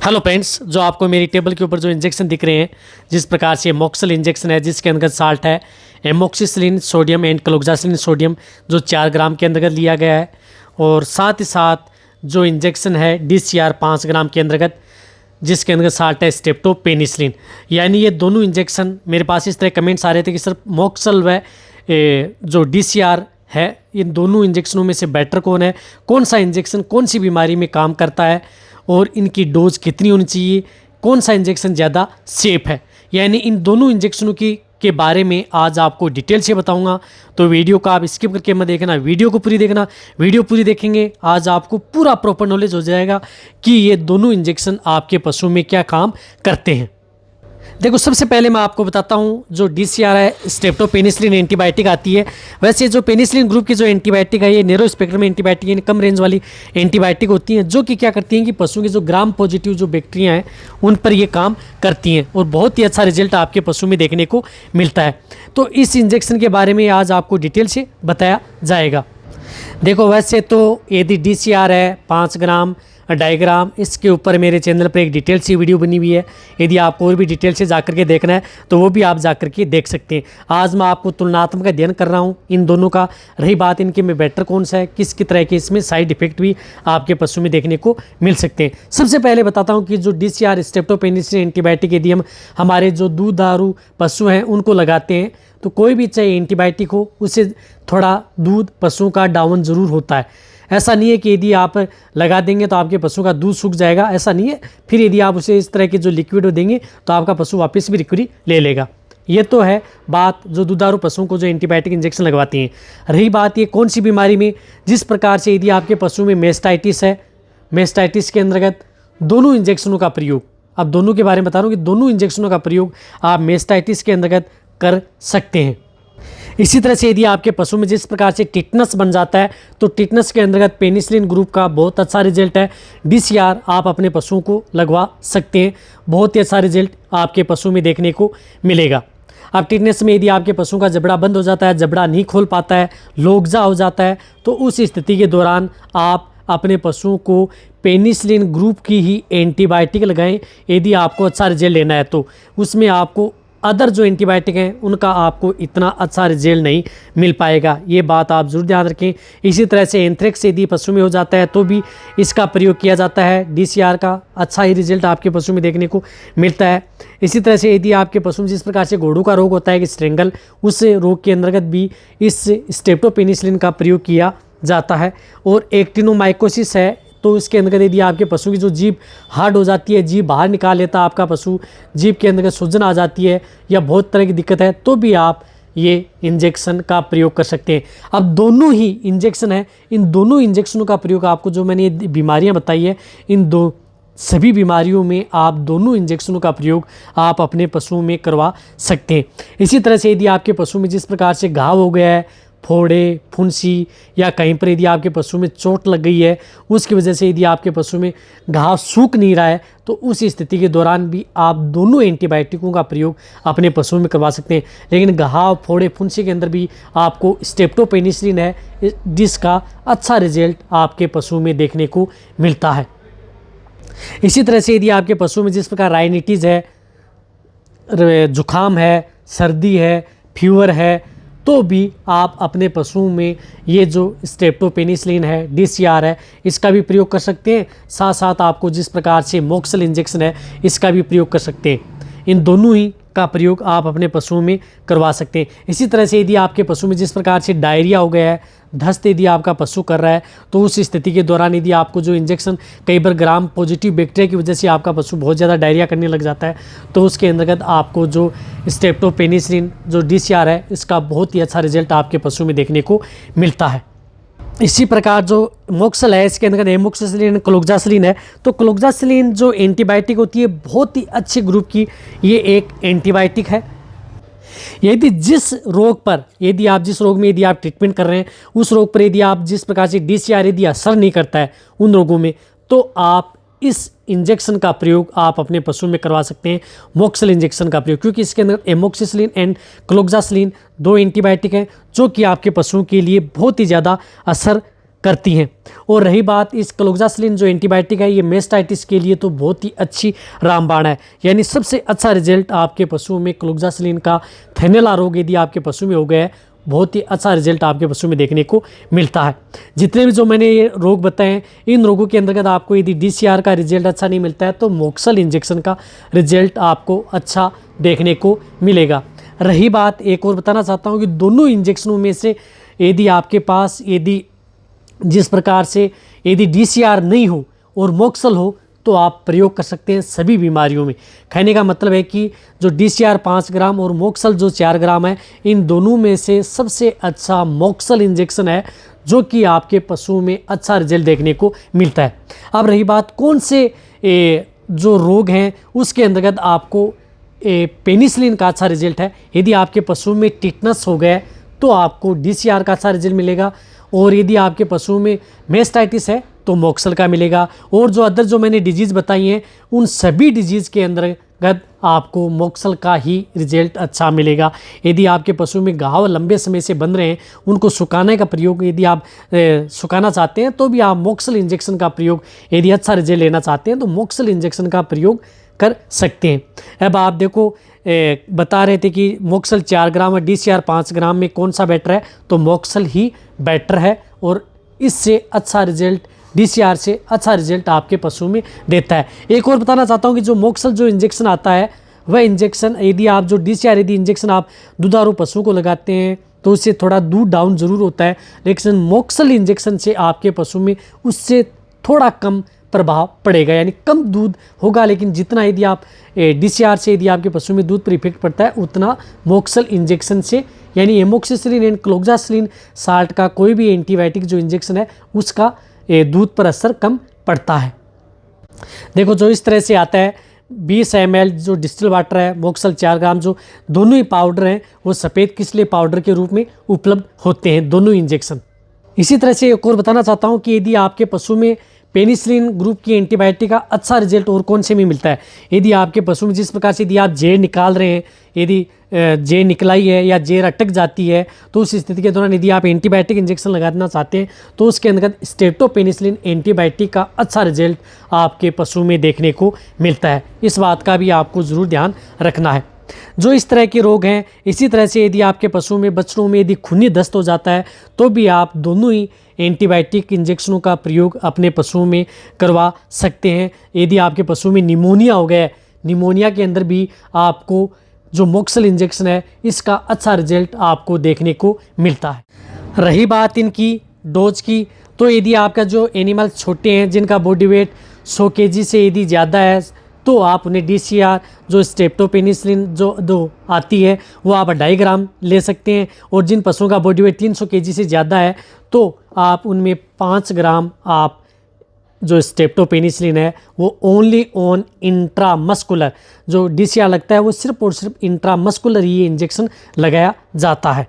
Hello friends, जो आपको मेरी टेबल के ऊपर जो इंजेक्शन दिख रहे हैं, जिस प्रकार से मोक्सल इंजेक्शन है जिसके अंतर्गत साल्ट है amoxicillin sodium and cloxacillin sodium जो 4 ग्राम के अंतर्गत लिया गया है, और साथ ही साथ जो इंजेक्शन है DCR 5 ग्राम के अंतर्गत जिसके अंदर साल्ट है स्ट्रेप्टोपेनिसिलिन। यानी ये दोनों इंजेक्शन मेरे पास इस तरह कमेंट्स आ रहे थे कि सर मोक्सल व जो DCR है, इन दोनों इंजेक्शनों में से बेटर कौन है, कौन सा इंजेक्शन कौन सी बीमारी में काम करता है और इनकी डोज कितनी होनी चाहिए, कौन सा इंजेक्शन ज़्यादा सेफ है। यानी इन दोनों इंजेक्शनों के बारे में आज आपको डिटेल से बताऊंगा। तो वीडियो का आप स्किप करके मत देखना, वीडियो को पूरी देखना। वीडियो पूरी देखेंगे आज आपको पूरा प्रॉपर नॉलेज हो जाएगा कि ये दोनों इंजेक्शन आपके पशु में क्या काम करते हैं। देखो, सबसे पहले मैं आपको बताता हूँ जो DCR है स्ट्रेप्टोपेनिसिलिन एंटीबायोटिक आती है। वैसे जो पेनिसिलिन ग्रुप की जो एंटीबायोटिक है ये नैरो स्पेक्ट्रम एंटीबायोटिक यानी कम रेंज वाली एंटीबायोटिक होती हैं, जो कि क्या करती हैं कि पशु के जो ग्राम पॉजिटिव जो बैक्टीरिया हैं उन पर ये काम करती हैं और बहुत ही अच्छा रिजल्ट आपके पशु में देखने को मिलता है। तो इस इंजेक्शन के बारे में आज आपको डिटेल से बताया जाएगा। देखो, वैसे तो यदि DCR है 5 ग्राम डायग्राम, इसके ऊपर मेरे चैनल पर एक डिटेल सी वीडियो बनी हुई है। यदि आपको और भी डिटेल से जाकर के देखना है तो वो भी आप जाकर के देख सकते हैं। आज मैं आपको तुलनात्मक अध्ययन कर रहा हूँ इन दोनों का। रही बात इनके में बेटर कौन सा है, किस तरह के इसमें साइड इफेक्ट भी आपके पशु में देखने को मिल सकते हैं। सबसे पहले बताता हूँ कि जो DCR स्ट्रेप्टोपेनिसिलिन एंटीबायोटिक यदि हम हमारे जो दूधारू पशु हैं उनको लगाते हैं तो कोई भी चाहे एंटीबायोटिक हो उससे थोड़ा दूध पशुओं का डाउन ज़रूर होता है। ऐसा नहीं है कि यदि आप लगा देंगे तो आपके पशु का दूध सूख जाएगा, ऐसा नहीं है। फिर यदि आप उसे इस तरह के जो लिक्विड देंगे तो आपका पशु वापस भी रिकवरी ले लेगा। ये तो है बात जो दुधारू पशुओं को जो एंटीबायोटिक इंजेक्शन लगवाती हैं। रही बात ये कौन सी बीमारी में, जिस प्रकार से यदि आपके पशु में मेस्टाइटिस है, मेस्टाइटिस के अंतर्गत दोनों इंजेक्शनों का प्रयोग, अब दोनों के बारे में बता रहा हूँ कि दोनों इंजेक्शनों का प्रयोग आप मेस्टाइटिस के अंतर्गत कर सकते हैं। इसी तरह से यदि आपके पशु में जिस प्रकार से टिटनस बन जाता है तो टिटनस के अंतर्गत पेनिसिलिन ग्रुप का बहुत अच्छा रिजल्ट है। DCR आप अपने पशुओं को लगवा सकते हैं, बहुत ही अच्छा रिजल्ट आपके पशु में देखने को मिलेगा। अब टिटनस में यदि आपके पशु का जबड़ा बंद हो जाता है, जबड़ा नहीं खोल पाता है, लोकजा हो जाता है, तो उस स्थिति के दौरान आप अपने पशुओं को पेनिसिलिन ग्रुप की ही एंटीबायोटिक लगाएं। यदि आपको अच्छा रिजल्ट लेना है तो उसमें आपको अदर जो एंटीबायोटिक हैं उनका आपको इतना अच्छा रिजल्ट नहीं मिल पाएगा। ये बात आप जरूर ध्यान रखें। इसी तरह से एंथ्रेक्स यदि पशु में हो जाता है तो भी इसका प्रयोग किया जाता है। DCR का अच्छा ही रिजल्ट आपके पशु में देखने को मिलता है। इसी तरह से यदि आपके पशु में जिस प्रकार से घोड़ों का रोग होता है कि स्ट्रेंगल, उस रोग के अंतर्गत भी इस स्ट्रेप्टोपेनिसिलिन का प्रयोग किया जाता है। और एक्टिनोमाइकोसिस है तो इसके अंतर्गत यदि आपके पशु की जो जीभ हार्ड हो जाती है, जीभ बाहर निकाल लेता है आपका पशु, जीभ के अंदर सूजन आ जाती है या बहुत तरह की दिक्कत है, तो भी आप ये इंजेक्शन का प्रयोग कर सकते हैं। अब दोनों ही इंजेक्शन है, इन दोनों इंजेक्शनों का प्रयोग आपको जो मैंने ये बीमारियां बताई है, इन सभी बीमारियों में आप दोनों इंजेक्शनों का प्रयोग आप अपने पशुओं में करवा सकते हैं। इसी तरह से यदि आपके पशु में जिस प्रकार से घाव हो गया है, फोड़े, फुंसी या कहीं पर यदि आपके पशु में चोट लग गई है, उसकी वजह से यदि आपके पशु में घाव सूख नहीं रहा है, तो उस स्थिति के दौरान भी आप दोनों एंटीबायोटिकों का प्रयोग अपने पशुओं में करवा सकते हैं। लेकिन घाव, फोड़े, फुंसी के अंदर भी आपको स्ट्रेप्टोपेनिसिलिन है जिसका अच्छा रिजल्ट आपके पशु में देखने को मिलता है। इसी तरह से यदि आपके पशु में जिस प्रकार राइनिटिस है, जुखाम है, सर्दी है, फीवर है, तो भी आप अपने पशुओं में ये जो स्ट्रेप्टोपेनिसिलिन है, DCR है, इसका भी प्रयोग कर सकते हैं। साथ साथ आपको जिस प्रकार से मोक्सल इंजेक्शन है इसका भी प्रयोग कर सकते हैं। इन दोनों ही का प्रयोग आप अपने पशुओं में करवा सकते हैं। इसी तरह से यदि आपके पशु में जिस प्रकार से डायरिया हो गया है, दस्त यदि आपका पशु कर रहा है, तो उस स्थिति के दौरान यदि आपको जो इंजेक्शन, कई बार ग्राम पॉजिटिव बैक्टीरिया की वजह से आपका पशु बहुत ज़्यादा डायरिया करने लग जाता है, तो उसके अंतर्गत आपको जो स्ट्रेप्टोपेनिसिलिन जो DCR है इसका बहुत ही अच्छा रिजल्ट आपके पशु में देखने को मिलता है। इसी प्रकार जो मोक्सल है इसके अंदर एमोक्सिसिलिन, क्लोक्सासिलिन है, तो क्लोक्सासिलिन जो एंटीबायोटिक होती है बहुत ही अच्छे ग्रुप की ये एक एंटीबायोटिक है। यदि जिस रोग में यदि आप ट्रीटमेंट कर रहे हैं, उस रोग पर यदि आप जिस प्रकार से DCR यदि असर नहीं करता है उन रोगों में, तो आप इस इंजेक्शन का प्रयोग आप अपने पशु में करवा सकते हैं, मोक्सल इंजेक्शन का प्रयोग, क्योंकि इसके अंदर एमोक्सिसिलिन एंड क्लोक्सासिलिन 2 एंटीबायोटिक हैं जो कि आपके पशुओं के लिए बहुत ही ज़्यादा असर करती हैं। और रही बात इस क्लोक्सासिलिन जो एंटीबायोटिक है, ये मेस्टाइटिस के लिए तो बहुत ही अच्छी रामबाण है। यानी सबसे अच्छा रिजल्ट आपके पशुओं में क्लोक्सासिलिन का थैलेला रोग यदि आपके पशु में हो गया है, बहुत ही अच्छा रिजल्ट आपके पशु में देखने को मिलता है। जितने भी जो मैंने ये रोग बताए हैं, इन रोगों के अंतर्गत आपको यदि DCR का रिजल्ट अच्छा नहीं मिलता है तो मोक्सल इंजेक्शन का रिजल्ट आपको अच्छा देखने को मिलेगा। रही बात, एक और बताना चाहता हूँ कि दोनों इंजेक्शनों में से यदि आपके पास जिस प्रकार से यदि DCR नहीं हो और मोक्सल हो तो आप प्रयोग कर सकते हैं सभी बीमारियों में। कहने का मतलब है कि जो DCR 5 ग्राम और मोक्सल जो 4 ग्राम है, इन दोनों में से सबसे अच्छा मोक्सल इंजेक्शन है, जो कि आपके पशुओं में अच्छा रिजल्ट देखने को मिलता है। अब रही बात कौन से जो रोग हैं उसके अंतर्गत आपको पेनिसिलिन का अच्छा रिजल्ट है। यदि आपके पशुओं में टिटनस हो गया तो आपको DCR का अच्छा रिजल्ट मिलेगा, और यदि आपके पशुओं में मेस्टाइटिस है तो मोक्सल का मिलेगा। और जो अदर जो मैंने डिजीज़ बताई हैं, उन सभी डिजीज़ के अंतर्गत आपको मोक्सल का ही रिजल्ट अच्छा मिलेगा। यदि आपके पशु में घाव लंबे समय से बन रहे हैं, उनको सुखाने का प्रयोग यदि आप सुखाना चाहते हैं तो भी आप मोक्सल इंजेक्शन का प्रयोग, यदि अच्छा रिजल्ट लेना चाहते हैं तो मोक्सल इंजेक्शन का प्रयोग कर सकते हैं। अब आप देखो, बता रहे थे कि मोक्सल 4 ग्राम और DCR 5 ग्राम में कौन सा बेटर है, तो मोक्सल ही बेटर है और इससे अच्छा रिजल्ट, DCR से अच्छा रिजल्ट आपके पशु में देता है। एक और बताना चाहता हूँ कि जो मोक्सल जो इंजेक्शन आता है, वह इंजेक्शन यदि आप जो DCR यदि इंजेक्शन आप दुधारू पशु को लगाते हैं तो उससे थोड़ा दूध डाउन ज़रूर होता है, लेकिन मोक्सल इंजेक्शन से आपके पशु में उससे थोड़ा कम प्रभाव पड़ेगा, यानी कम दूध होगा। लेकिन जितना यदि आप DCR से यदि आपके पशु में दूध पर इफेक्ट पड़ता है, उतना मोक्सल इंजेक्शन से, यानी एमोक्सिसिलिन एंड क्लोक्सासिलिन साल्ट का कोई भी एंटीबायोटिक जो इंजेक्शन है उसका दूध पर असर कम पड़ता है। देखो, जो इस तरह से आता है 20 ml जो डिस्टिल वाटर है, मोक्सल 4 ग्राम, जो दोनों ही पाउडर हैं वो सफ़ेद किसले पाउडर के रूप में उपलब्ध होते हैं, दोनों इंजेक्शन। इसी तरह से एक और बताना चाहता हूँ कि यदि आपके पशु में पेनिसिलिन ग्रुप की एंटीबायोटिक का अच्छा रिजल्ट और कौन से में मिलता है, यदि आपके पशु में जिस प्रकार से यदि आप जेर निकाल रहे हैं, यदि जेर निकलाई है या जेर अटक जाती है, तो उस स्थिति के दौरान यदि आप एंटीबायोटिक इंजेक्शन लगाना चाहते हैं तो उसके अंतर्गत स्ट्रेप्टोपेनिसिलिन एंटीबायोटिक का अच्छा रिजल्ट आपके पशु में देखने को मिलता है। इस बात का भी आपको ज़रूर ध्यान रखना है। जो इस तरह के रोग हैं, इसी तरह से यदि आपके पशुओं में बछड़ों में यदि खूनी दस्त हो जाता है तो भी आप दोनों ही एंटीबायोटिक इंजेक्शनों का प्रयोग अपने पशुओं में करवा सकते हैं। यदि आपके पशु में निमोनिया हो गया है, निमोनिया के अंदर भी आपको जो मोक्सल इंजेक्शन है इसका अच्छा रिजल्ट आपको देखने को मिलता है। रही बात इनकी डोज की, तो यदि आपका जो एनिमल छोटे हैं, जिनका बॉडी वेट 100 kg से यदि ज़्यादा है, तो आप उन्हें DCR जो स्ट्रेप्टोपेनिसिलिन जो आती है वो आप 2.5 ग्राम ले सकते हैं। और जिन पशुओं का बॉडी वेट 300 kg से ज़्यादा है तो आप उनमें 5 ग्राम आप जो स्ट्रेप्टोपेनिसिलिन है वो ओनली ऑन इंट्रामस्कुलर, जो DCR लगता है वो सिर्फ और सिर्फ इंट्रामस्कुलर ही इंजेक्शन लगाया जाता है।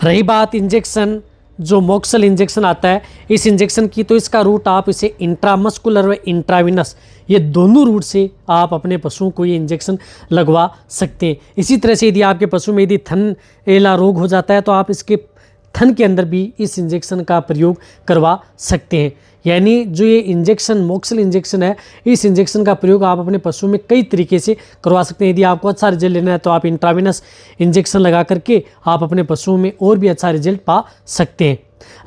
रही बात इंजेक्शन जो मोक्सल इंजेक्शन आता है, इस इंजेक्शन की, तो इसका रूट आप इसे इंट्रामस्कुलर व इंट्राविनस, ये दोनों रूट से आप अपने पशुओं को ये इंजेक्शन लगवा सकते हैं। इसी तरह से यदि आपके पशु में यदि थनैला रोग हो जाता है तो आप इसके थन के अंदर भी इस इंजेक्शन का प्रयोग करवा सकते हैं। यानी जो ये इंजेक्शन मोक्सल इंजेक्शन है, इस इंजेक्शन का प्रयोग आप अपने पशु में कई तरीके से करवा सकते हैं। यदि आपको अच्छा रिजल्ट लेना है तो आप इंट्राविनस इंजेक्शन लगा करके आप अपने पशुओं में और भी अच्छा रिजल्ट पा सकते हैं।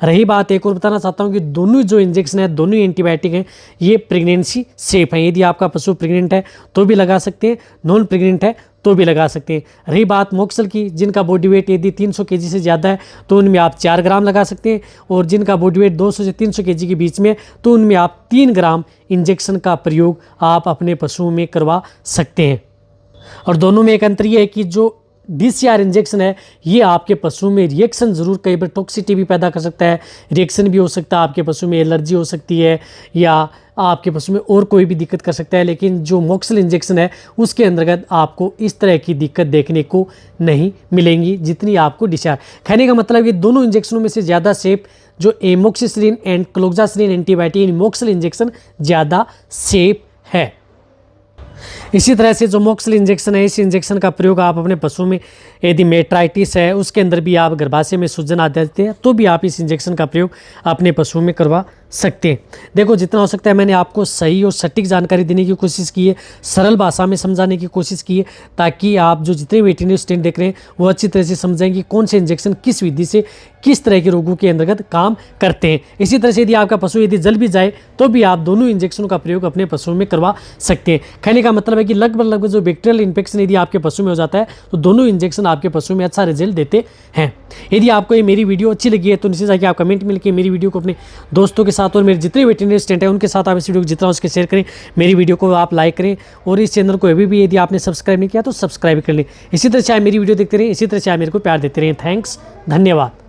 रही बात, एक और बताना चाहता हूँ कि दोनों जो इंजेक्शन है, दोनों ही एंटीबायोटिक हैं, ये प्रेगनेंसी सेफ हैं। यदि आपका पशु प्रेग्नेंट है तो भी लगा सकते हैं, नॉन प्रेग्नेंट है तो भी लगा सकते हैं। रही बात मोक्सल की, जिनका बॉडी वेट यदि 300 kg से ज़्यादा है तो उनमें आप 4 ग्राम लगा सकते हैं, और जिनका बॉडी वेट 200 से 300 kg के बीच में है तो उनमें आप 3 ग्राम इंजेक्शन का प्रयोग आप अपने पशुओं में करवा सकते हैं। और दोनों में एक अंतर ये है कि जो DCR इंजेक्शन है ये आपके पशु में रिएक्शन ज़रूर, कई बार टॉक्सिसिटी भी पैदा कर सकता है, रिएक्शन भी हो सकता है, आपके पशु में एलर्जी हो सकती है या आपके पशु में और कोई भी दिक्कत कर सकता है। लेकिन जो मोक्सल इंजेक्शन है उसके अंतर्गत आपको इस तरह की दिक्कत देखने को नहीं मिलेंगी जितनी आपको DCR। कहने का मतलब ये दोनों इंजेक्शनों में से ज़्यादा सेफ जो एमोक्सिसिलिन एंड क्लोक्सासिलिन एंटीबायोटिक मोक्सल इंजेक्शन ज़्यादा सेफ है। इसी तरह से जो मोक्सिल इंजेक्शन है, इस इंजेक्शन का प्रयोग आप अपने पशु में यदि मेट्राइटिस है, उसके अंदर भी आप गर्भाशय में सूजन आ जाते हैं तो भी आप इस इंजेक्शन का प्रयोग अपने पशुओं में करवा सकते हैं। देखो जितना हो सकता है मैंने आपको सही और सटीक जानकारी देने की कोशिश की है, सरल भाषा में समझाने की कोशिश की है, ताकि आप जो जितने वेटरनरी स्टूडेंट देख रहे हैं वो अच्छी तरह से समझें कि कौन से इंजेक्शन किस विधि से किस तरह के रोगों के अंतर्गत काम करते हैं। इसी तरह से यदि आपका पशु यदि जल भी जाए तो भी आप दोनों इंजेक्शनों का प्रयोग अपने पशुओं में करवा सकते हैं। कहने का मतलब है कि लगभग जो बैक्टीरियल इन्फेक्शन यदि आपके पशु में हो जाता है तो दोनों इंजेक्शन आपके पशु में अच्छा रिजल्ट देते हैं। यदि आपको ये मेरी वीडियो अच्छी लगी है तो नीचे जाके आप कमेंट में लिखिए मेरी वीडियो को अपने दोस्तों के साथ और मेरे जितने वेटरनरी स्टूडेंट हैं उनके साथ आप इस वीडियो को जितना उसके शेयर करें, मेरी वीडियो को आप लाइक करें और इस चैनल को अभी भी यदि आपने सब्सक्राइब नहीं किया तो सब्सक्राइब कर लें। इसी तरह से आप मेरी वीडियो देखते रहें, इसी तरह से आप मेरे को प्यार देते रहें। थैंक्स, धन्यवाद।